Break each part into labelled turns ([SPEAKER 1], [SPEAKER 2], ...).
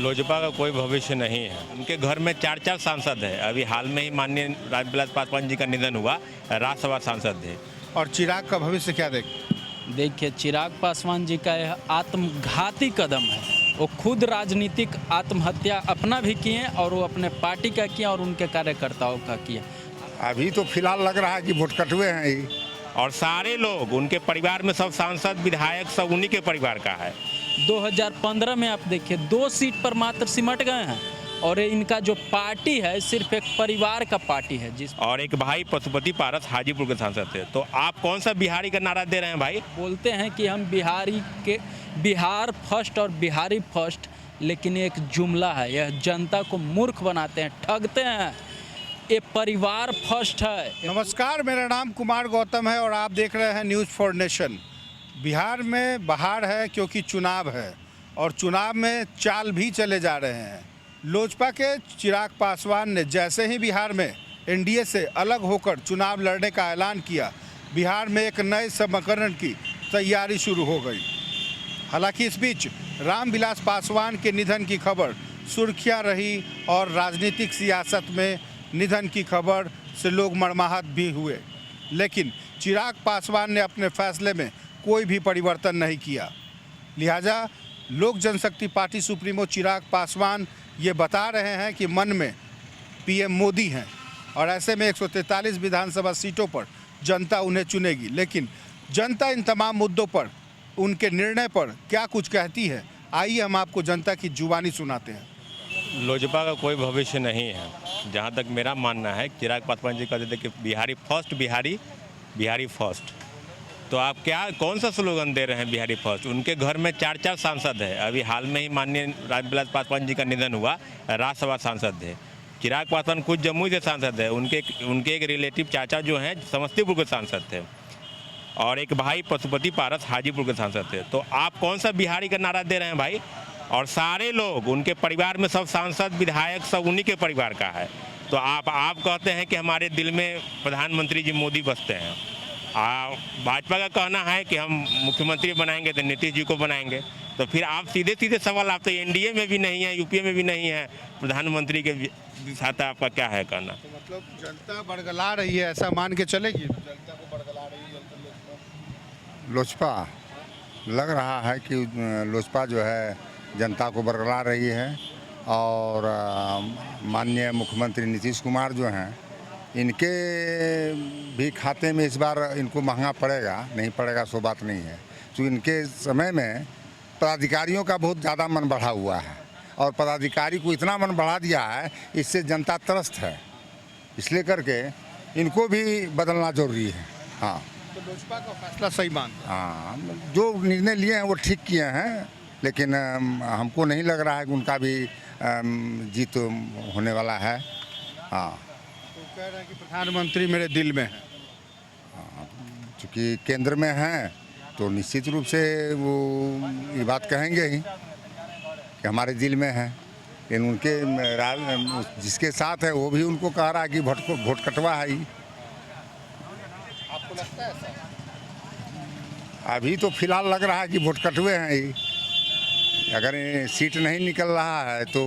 [SPEAKER 1] लोजपा का कोई भविष्य नहीं है। उनके घर में 4 सांसद है। अभी हाल में ही माननीय रामविलास पासवान जी का निधन हुआ, राज्यसभा सांसद थे।
[SPEAKER 2] और चिराग का भविष्य क्या
[SPEAKER 3] देखिए, चिराग पासवान जी का यह आत्मघाती कदम है। वो खुद राजनीतिक आत्महत्या अपना भी किए और वो अपने पार्टी का किया और उनके कार्यकर्ताओं का किया।
[SPEAKER 4] अभी तो फिलहाल लग रहा है कि वोट कटुए हैं ये।
[SPEAKER 1] और सारे लोग उनके परिवार में सब सांसद विधायक सब उन्हीं के परिवार का है।
[SPEAKER 3] 2015 में आप देखिए 2 सीट पर मात्र सिमट गए हैं और ये इनका जो पार्टी है सिर्फ एक परिवार का पार्टी है। जिस
[SPEAKER 1] और एक भाई पशुपति पारस हाजीपुर के सांसद थे। तो आप कौन सा बिहारी का नारा दे रहे हैं भाई?
[SPEAKER 3] बोलते हैं कि हम बिहार फर्स्ट और बिहारी फर्स्ट, लेकिन एक जुमला है। यह जनता को मूर्ख बनाते हैं, ठगते हैं। ये परिवार फर्स्ट है।
[SPEAKER 2] नमस्कार, मेरा नाम कुमार गौतम है और आप देख रहे हैं न्यूज़ फॉर नेशन। बिहार में बहार है क्योंकि चुनाव है और चुनाव में चाल भी चले जा रहे हैं। लोजपा के चिराग पासवान ने जैसे ही बिहार में एनडीए से अलग होकर चुनाव लड़ने का ऐलान किया, बिहार में एक नए समीकरण की तैयारी शुरू हो गई। हालांकि इस बीच रामविलास पासवान के निधन की खबर सुर्खियां रही और राजनीतिक सियासत में निधन की खबर से लोग मर्माहत भी हुए। लेकिन चिराग पासवान ने अपने फैसले में कोई भी परिवर्तन नहीं किया। लिहाजा लोक जनशक्ति पार्टी सुप्रीमो चिराग पासवान ये बता रहे हैं कि मन में पीएम मोदी हैं और ऐसे में 143 विधानसभा सीटों पर जनता उन्हें चुनेगी। लेकिन जनता इन तमाम मुद्दों पर, उनके निर्णय पर क्या कुछ कहती है, आइए हम आपको जनता की जुबानी सुनाते हैं।
[SPEAKER 1] लोजपा का कोई भविष्य नहीं है। जहाँ तक मेरा मानना है, चिराग पासवान जी कहते थे कि बिहारी फर्स्ट, बिहारी फर्स्ट। तो आप कौन सा स्लोगन दे रहे हैं बिहारी फर्स्ट? उनके घर में 4 सांसद है। अभी हाल में ही माननीय रामविलास पासवान जी का निधन हुआ, राज्यसभा सांसद थे। चिराग पासवान खुद जमुई से सांसद है। उनके एक रिलेटिव चाचा जो हैं समस्तीपुर के सांसद थे और एक भाई पशुपति पारस हाजीपुर के सांसद थे। तो आप कौन सा बिहारी का नारा दे रहे हैं भाई? और सारे लोग उनके परिवार में सब सांसद विधायक सब उन्हीं के परिवार का है। तो आप कहते हैं कि हमारे दिल में प्रधानमंत्री जी मोदी बसते हैं। भाजपा का कहना है कि हम मुख्यमंत्री बनाएंगे तो नीतीश जी को बनाएंगे। तो फिर आप सीधे सवाल, आप तो एनडीए में भी नहीं है, यूपीए में भी नहीं है, प्रधानमंत्री के साथ आपका क्या है कहना?
[SPEAKER 2] तो मतलब जनता बड़गला रही है, ऐसा मान के चलेगी? जनता को बड़गला रही है
[SPEAKER 4] लोजपा, लग रहा है कि लोजपा जो है जनता को बरगला रही है। और माननीय मुख्यमंत्री नीतीश कुमार जो हैं, इनके भी खाते में इस बार इनको महंगा पड़ेगा, नहीं पड़ेगा सो बात नहीं है। तो इनके समय में पदाधिकारियों का बहुत ज़्यादा मन बढ़ा हुआ है और पदाधिकारी को इतना मन बढ़ा दिया है, इससे जनता त्रस्त है। इसलिए करके इनको भी बदलना जरूरी है। हाँ,
[SPEAKER 2] तो लोजपा का फैसला सही मानते हैं?
[SPEAKER 4] हाँ, जो निर्णय लिए हैं वो ठीक किए हैं, लेकिन हमको नहीं लग रहा है कि उनका भी जीत होने वाला है। हाँ,
[SPEAKER 2] तो कह रहे हैं कि प्रधानमंत्री मेरे दिल में है।
[SPEAKER 4] चूँकि केंद्र में हैं तो निश्चित रूप से वो ये बात कहेंगे ही कि हमारे दिल में है। लेकिन उनके जिसके साथ है वो भी उनको कह रहा है कि वोट कटवा है ही।
[SPEAKER 2] आपको लगता है ऐसा?
[SPEAKER 4] अभी तो फिलहाल लग रहा है कि वोट कटुए हैं ही। अगर ये सीट नहीं निकल रहा है तो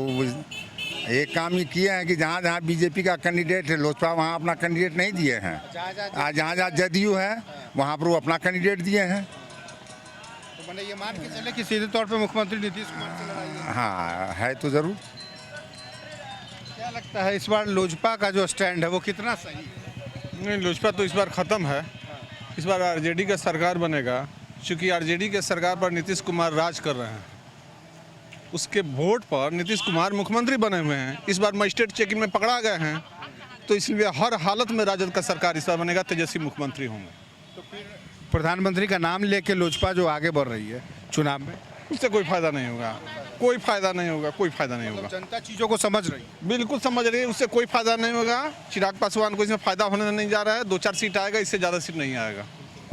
[SPEAKER 4] एक काम ये किए हैं कि जहाँ जहाँ बीजेपी का कैंडिडेट है, लोजपा वहाँ अपना कैंडिडेट नहीं दिए हैं। जहाँ जहाँ जदयू है वहाँ पर वो अपना कैंडिडेट दिए हैं।
[SPEAKER 2] तो मैंने ये मान के चले कि सीधे तौर पे मुख्यमंत्री नीतीश कुमार से लड़ाई है।
[SPEAKER 4] हाँ, है तो ज़रूर।
[SPEAKER 2] क्या लगता है इस बार लोजपा का जो स्टैंड है वो कितना सही है?
[SPEAKER 5] नहीं, लोजपा तो इस बार ख़त्म है। इस बार आरजेडी का सरकार बनेगा, क्योंकि आरजेडी के सरकार पर नीतीश कुमार राज कर रहे हैं। उसके वोट पर नीतीश कुमार मुख्यमंत्री बने हुए हैं। इस बार मजिस्ट्रेट चेकिंग में पकड़ा गए हैं, तो इसलिए हर हालत में राजद का सरकार इस बार बनेगा, तेजस्वी मुख्यमंत्री होंगे।
[SPEAKER 2] तो फिर प्रधानमंत्री का नाम लेके लोजपा जो आगे बढ़ रही है चुनाव में,
[SPEAKER 5] उससे कोई फायदा नहीं होगा, कोई फायदा नहीं होगा, कोई फायदा नहीं होगा।
[SPEAKER 2] जनता चीज़ों को समझ रही है।
[SPEAKER 5] बिल्कुल समझ रही है, उससे कोई फायदा नहीं होगा। चिराग पासवान को इसमें फायदा होने नहीं जा रहा है। 2-4 सीट आएगा, इससे ज़्यादा सीट नहीं आएगा।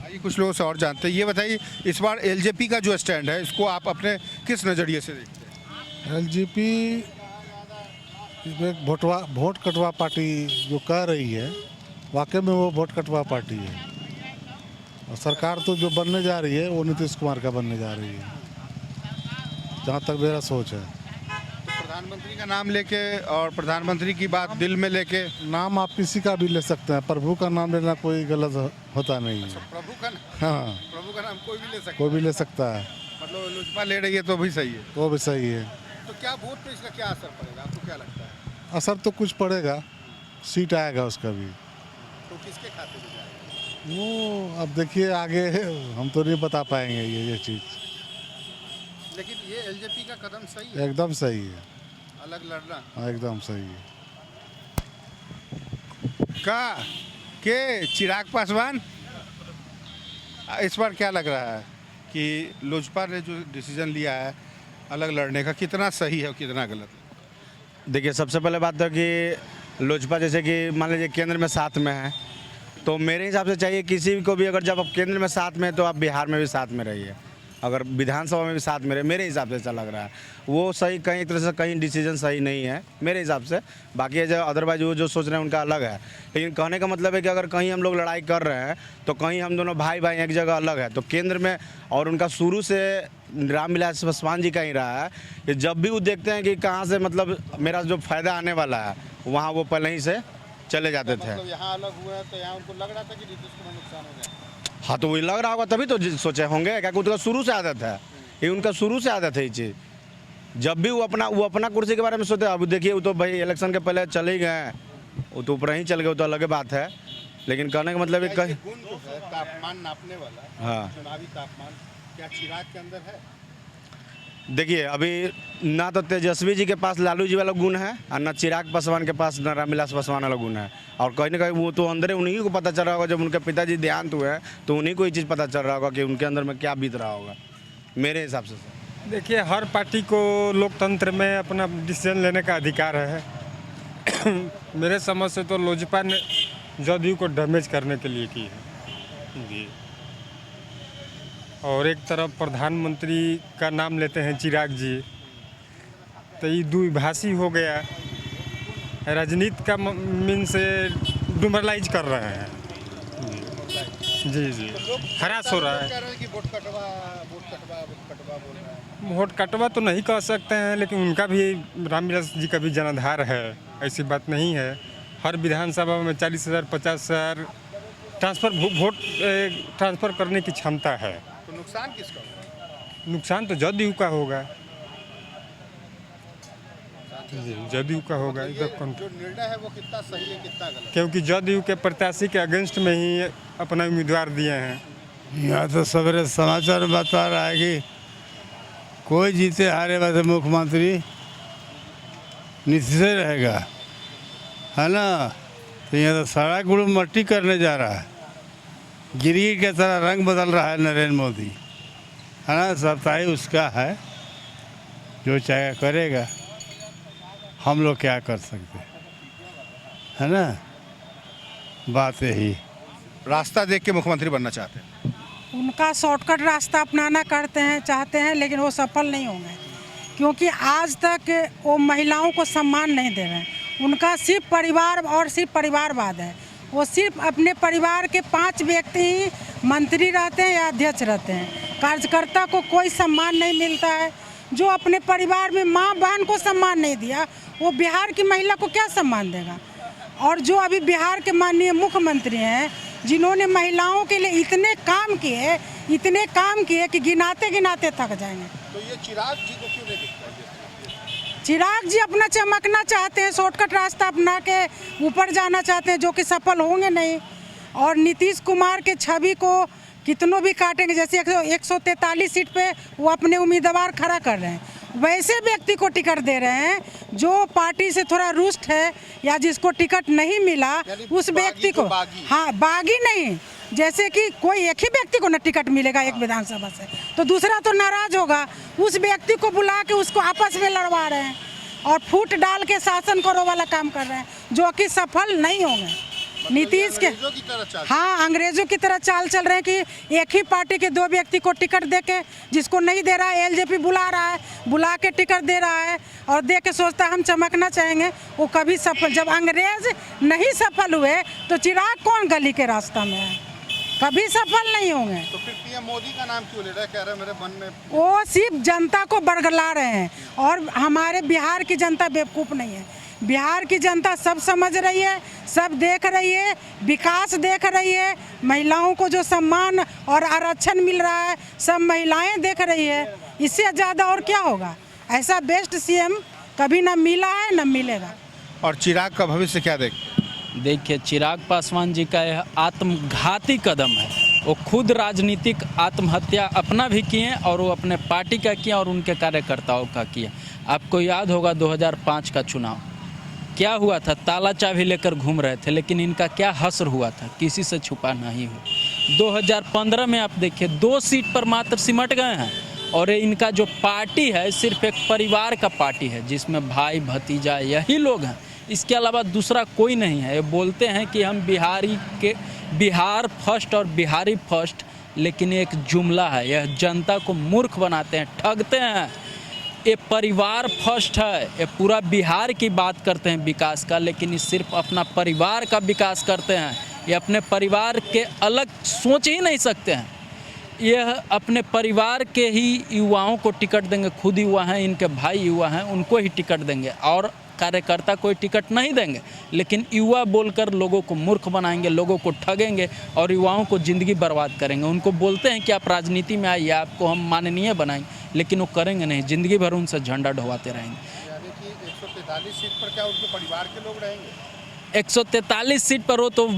[SPEAKER 2] आइए कुछ लोगों से और जानते हैं। ये बताइए, इस बार एलजेपी का जो स्टैंड है इसको आप अपने किस नज़रिए से देखते हैं?
[SPEAKER 6] एलजेपी इसमें वोट कटवा पार्टी जो कह रही है, वाकई में वो वोट कटवा पार्टी है। और सरकार तो जो बनने जा रही है वो नीतीश कुमार का बनने जा रही है, जहाँ तक मेरा सोच है।
[SPEAKER 2] तो प्रधानमंत्री का नाम लेके और प्रधानमंत्री की बात दिल में लेके।
[SPEAKER 6] नाम आप किसी का भी ले सकते हैं, प्रभु का नाम लेना कोई गलत होता नहीं है।
[SPEAKER 2] प्रभु का
[SPEAKER 6] हाँ,
[SPEAKER 2] प्रभु का नाम कोई भी ले सकता
[SPEAKER 6] कोई भी ले सकता है,
[SPEAKER 2] है। मतलब लोजपा ले रही है तो भी सही है।
[SPEAKER 6] तो भी सही है।
[SPEAKER 2] तो क्या वोट पे इसका क्या असर पड़ेगा, आपको क्या लगता है?
[SPEAKER 6] असर तो कुछ पड़ेगा, सीट आएगा उसका भी।
[SPEAKER 2] तो किसके खाते में जाएगा?
[SPEAKER 6] वो अब देखिए आगे, हम तो नहीं बता पाएंगे ये चीज़।
[SPEAKER 2] लेकिन ये एलजेपी का कदम सही है,
[SPEAKER 6] एकदम सही है,
[SPEAKER 2] अलग लड़ना
[SPEAKER 6] हाँ, एकदम सही है।
[SPEAKER 2] का के चिराग पासवान, इस बार क्या लग रहा है कि लोजपा ने जो डिसीजन लिया है अलग लड़ने का, कितना सही है और कितना गलत है?
[SPEAKER 7] देखिए, सबसे पहले बात तो कि लोजपा जैसे कि मान लीजिए केंद्र में साथ में है, तो मेरे हिसाब से चाहिए किसी को भी, अगर जब आप केंद्र में साथ में है तो आप बिहार में भी साथ में रहिए, अगर विधानसभा में भी साथ में रहे। मेरे हिसाब से ऐसा लग रहा है, वो सही कहीं तरह से कहीं डिसीजन सही नहीं है मेरे हिसाब से। बाकी जो अदरवाइज वो जो सोच रहे हैं उनका अलग है, लेकिन कहने का मतलब है कि अगर कहीं हम लोग लड़ाई कर रहे हैं तो कहीं हम दोनों भाई भाई एक जगह अलग है। तो केंद्र में और उनका शुरू से रामविलास पासवान जी का ही रहा है कि जब भी वो देखते हैं कि कहाँ से मतलब मेरा जो फायदा आने वाला है, वहाँ वो पहले ही से चले जाते थे।
[SPEAKER 2] मतलब यहाँ अलग हुआ है तो यहाँ उनको लग रहा था कि नीतीश कुमार नुकसान हो जाए।
[SPEAKER 7] हाँ, तो वही लग रहा होगा तभी तो सोचे होंगे, क्या उनका शुरू से आदत है, ये उनका शुरू से आदत है ये चीज़। जब भी वो अपना कुर्सी के बारे में सोचते हैं, अब देखिए वो तो भाई इलेक्शन के पहले चले ही गए, वो तो ऊपर ही चल गए, वो तो अलग बात है। लेकिन कहने का मतलब है कहीं
[SPEAKER 2] गुण जो है तापमान नापने वाला,
[SPEAKER 7] हाँ,
[SPEAKER 2] चुनावी तापमान, क्या चिराग के अंदर है?
[SPEAKER 7] देखिए अभी ना तो तेजस्वी जी के पास लालू जी वाला गुण है और ना चिराग पासवान के पास ना रामविलास पासवान वाला गुण है। और कहीं ना कहीं वो तो अंदर उन्हीं को पता चल रहा होगा, जब उनके पिताजी देहांत हुए हैं तो उन्हीं को ये चीज़ पता चल रहा होगा कि उनके अंदर में क्या बीत रहा होगा मेरे हिसाब से।
[SPEAKER 8] देखिए, हर पार्टी को लोकतंत्र में अपना डिसीजन लेने का अधिकार है। मेरे समझ से तो लोजपा ने जदयू को डैमेज करने के लिए की है जी। और एक तरफ प्रधानमंत्री का नाम लेते हैं चिराग जी, तो ये द्विभाषी हो गया, राजनीति का मीन से डुमरलाइज कर रहे हैं जी। हरास हो रहा है।
[SPEAKER 2] कह रहे हैं कि वोट कटवा बोल रहा है।
[SPEAKER 8] वोट कटवा तो नहीं कह सकते हैं, लेकिन उनका भी, रामविलास जी का भी जनाधार है, ऐसी बात नहीं है। हर विधानसभा में 40,000 50,000 वोट ट्रांसफ़र करने की क्षमता है।
[SPEAKER 2] तो नुकसान किसका होगा?
[SPEAKER 8] नुकसान तो जदयू का होगा जी, जदयू का होगा।
[SPEAKER 2] ये जो निर्णय है वो कितना सही है कितना गलत?
[SPEAKER 8] क्योंकि जदयू के प्रत्याशी के अगेंस्ट में ही अपना उम्मीदवार दिए हैं।
[SPEAKER 9] यहाँ तो सवेरे समाचार में बता रहा है कि कोई जीते हारे वैसे मुख्यमंत्री नीतीश रहेगा, है ना। तो यहाँ तो सारा गुड़ मट्टी करने जा रहा है, गिरगिट के तरह रंग बदल रहा है नरेंद्र मोदी, है ना। सत्ताई उसका है, जो चाहे करेगा, हम लोग क्या कर सकते हैं, है ना। बात यही।
[SPEAKER 2] रास्ता देख के मुख्यमंत्री बनना चाहते हैं।
[SPEAKER 10] उनका शॉर्टकट रास्ता अपनाना चाहते हैं, लेकिन वो सफल नहीं होंगे, क्योंकि आज तक वो महिलाओं को सम्मान नहीं दे रहे हैं। उनका सिर्फ परिवार और सिर्फ परिवारवाद है। वो सिर्फ अपने परिवार के 5 व्यक्ति ही मंत्री रहते हैं या अध्यक्ष रहते हैं। कार्यकर्ता को कोई सम्मान नहीं मिलता है। जो अपने परिवार में माँ बहन को सम्मान नहीं दिया, वो बिहार की महिला को क्या सम्मान देगा। और जो अभी बिहार के माननीय मुख्यमंत्री हैं, जिन्होंने महिलाओं के लिए इतने काम किए कि गिनाते गिनाते थक जाएंगे।
[SPEAKER 2] तो ये चिराग जी को क्यों नहीं दिखता है?
[SPEAKER 10] चिराग जी अपना चमकना चाहते हैं, शॉर्टकट रास्ता अपना के ऊपर जाना चाहते हैं, जो कि सफल होंगे नहीं। और नीतीश कुमार के छवि को कितनों भी काटेंगे, जैसे 143 सीट पे वो अपने उम्मीदवार खड़ा कर रहे हैं, वैसे व्यक्ति को टिकट दे रहे हैं जो पार्टी से थोड़ा रुष्ट है या जिसको टिकट नहीं मिला, उस व्यक्ति को। हाँ, बागी नहीं, जैसे कि कोई एक ही व्यक्ति को न टिकट मिलेगा एक विधानसभा से, तो दूसरा तो नाराज होगा। उस व्यक्ति को बुला के उसको आपस में लड़वा रहे हैं और फूट डाल के शासन करो वाला काम कर रहे हैं, जो कि सफल नहीं होंगे। नीतीश के, हाँ, अंग्रेजों की तरह चाल चल रहे हैं कि एक ही पार्टी के 2 व्यक्ति को टिकट दे के, जिसको नहीं दे रहा है एलजेपी बुला रहा है, बुला के टिकट दे रहा है और दे के सोचता है हम चमकना चाहेंगे। वो कभी सफल, जब अंग्रेज नहीं सफल हुए तो चिराग कौन गली के रास्ता में है। कभी सफल नहीं होंगे।
[SPEAKER 2] तो फिर पीएम मोदी का नाम क्यों ले रहे हैं? कह रहे हैं मेरे मन में।
[SPEAKER 10] वो सिर्फ जनता को बरगला रहे हैं और हमारे बिहार की जनता बेवकूफ़ नहीं है। बिहार की जनता सब समझ रही है, सब देख रही है, विकास देख रही है, महिलाओं को जो सम्मान और आरक्षण मिल रहा है सब महिलाएं देख रही है। इससे ज़्यादा और क्या होगा? ऐसा बेस्ट सीएम कभी ना मिला है ना मिलेगा।
[SPEAKER 2] और चिराग का भविष्य क्या
[SPEAKER 3] देखिए, चिराग पासवान जी का यह आत्मघाती कदम है। वो खुद राजनीतिक आत्महत्या अपना भी किए और वो अपने पार्टी का किया और उनके कार्यकर्ताओं का किया। आपको याद होगा 2005 का चुनाव क्या हुआ था? ताला चाबी लेकर घूम रहे थे, लेकिन इनका क्या हश्र हुआ था, किसी से छुपा नहीं हुआ। 2015 में आप देखिए 2 सीट पर मात्र सिमट गए हैं और इनका जो पार्टी है सिर्फ एक परिवार का पार्टी है जिसमें भाई भतीजा यही लोग हैं, इसके अलावा दूसरा कोई नहीं है। ये बोलते हैं कि हम बिहार फर्स्ट और बिहारी फर्स्ट, लेकिन एक जुमला है, यह जनता को मूर्ख बनाते हैं, ठगते हैं। ये परिवार फर्स्ट है, ये पूरा बिहार की बात करते हैं विकास का, लेकिन ये सिर्फ अपना परिवार का विकास करते हैं। ये अपने परिवार के अलग सोच ही नहीं सकते हैं। यह अपने परिवार के ही युवाओं को टिकट देंगे, खुद युवा हैं, इनके भाई युवा हैं, उनको ही टिकट देंगे और कार्यकर्ता कोई टिकट नहीं देंगे। लेकिन युवा बोलकर लोगों को मूर्ख बनाएंगे, लोगों को ठगेंगे और युवाओं को ज़िंदगी बर्बाद करेंगे। उनको बोलते हैं कि आप राजनीति में आइए, आपको हम माननीय बनाएंगे, लेकिन वो करेंगे नहीं, ज़िंदगी भर उनसे झंडा ढोवाते रहेंगे।
[SPEAKER 2] यानी कि 143 सीट पर क्या उनके परिवार के लोग रहेंगे?
[SPEAKER 3] 143 सीट पर हो तो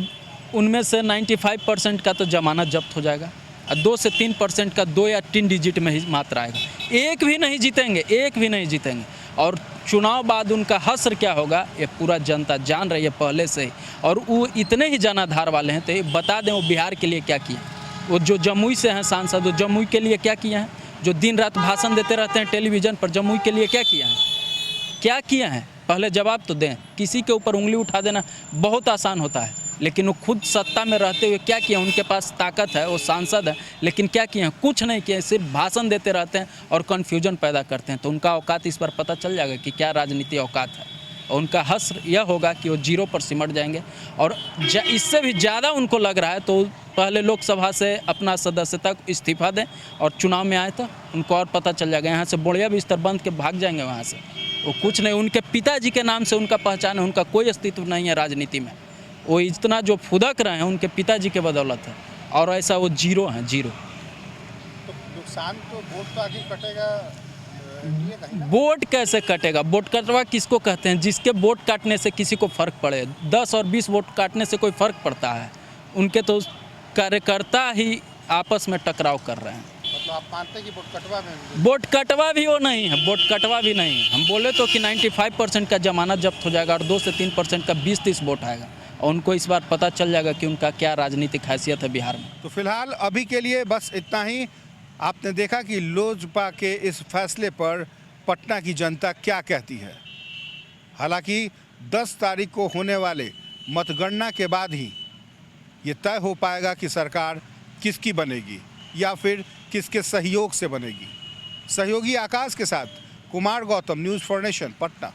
[SPEAKER 3] उनमें से 95% का तो जमानत जब्त हो जाएगा और 2 से 3% का 2 या 3 डिजिट में ही मात्र आएगा। एक भी नहीं जीतेंगे, एक भी नहीं जीतेंगे। और चुनाव बाद उनका हश्र क्या होगा ये पूरा जनता जान रही है पहले से ही। और वो इतने ही जनाधार वाले हैं, तो ये बता दें वो बिहार के लिए क्या किए। वो जो जमुई से हैं सांसद, वो जमुई के लिए क्या किए हैं? जो दिन रात भाषण देते रहते हैं टेलीविज़न पर, जमुई के लिए क्या किया है? क्या किए हैं? पहले जवाब तो दें। किसी के ऊपर उंगली उठा देना बहुत आसान होता है, लेकिन वो खुद सत्ता में रहते हुए क्या किए? उनके पास ताकत है, वो सांसद है, लेकिन क्या किए हैं? कुछ नहीं किए, सिर्फ भाषण देते रहते हैं और कन्फ्यूजन पैदा करते हैं। तो उनका औकात इस पर पता चल जाएगा कि क्या राजनीति औकात है। और उनका हश्र यह होगा कि वो 0 पर सिमट जाएंगे। और इससे भी ज़्यादा उनको लग रहा है तो पहले लोकसभा से अपना सदस्यता इस्तीफा दें और चुनाव में आए तो उनको और पता चल जाएगा। यहाँ से बोड़िया बिस्तर बंद के भाग जाएंगे वहाँ से। वो कुछ नहीं, उनके पिताजी के नाम से उनका पहचान है, उनका कोई अस्तित्व नहीं है राजनीति में। वो इतना जो फुदक रहे हैं उनके पिताजी के बदौलत है, और ऐसा वो 0 हैं, 0।
[SPEAKER 2] तो नुकसान तो वोट तो आगे कटेगा।
[SPEAKER 3] वोट कैसे कटेगा? वोट कटवा किसको कहते हैं? जिसके वोट काटने से किसी को फ़र्क पड़े। 10 और 20 वोट काटने से कोई फ़र्क पड़ता है? उनके तो कार्यकर्ता ही आपस में टकराव कर रहे हैं।
[SPEAKER 2] मतलब आप मानते हैं कि वोट कटवा में?
[SPEAKER 3] वोट कटवा भी वो नहीं है, वोट कटवा भी नहीं है। हम बोले तो कि 95% का जमानत जब्त हो जाएगा और 2 से 3% का 20-30 वोट आएगा और उनको इस बार पता चल जाएगा कि उनका क्या राजनीतिक हैसियत है बिहार में।
[SPEAKER 2] तो फिलहाल अभी के लिए बस इतना ही। आपने देखा कि लोजपा के इस फैसले पर पटना की जनता क्या कहती है। हालांकि 10 तारीख को होने वाले मतगणना के बाद ही ये तय हो पाएगा कि सरकार किसकी बनेगी या फिर किसके सहयोग से बनेगी। सहयोगी आकाश के साथ Kumar Gautam, news for nation, Patna.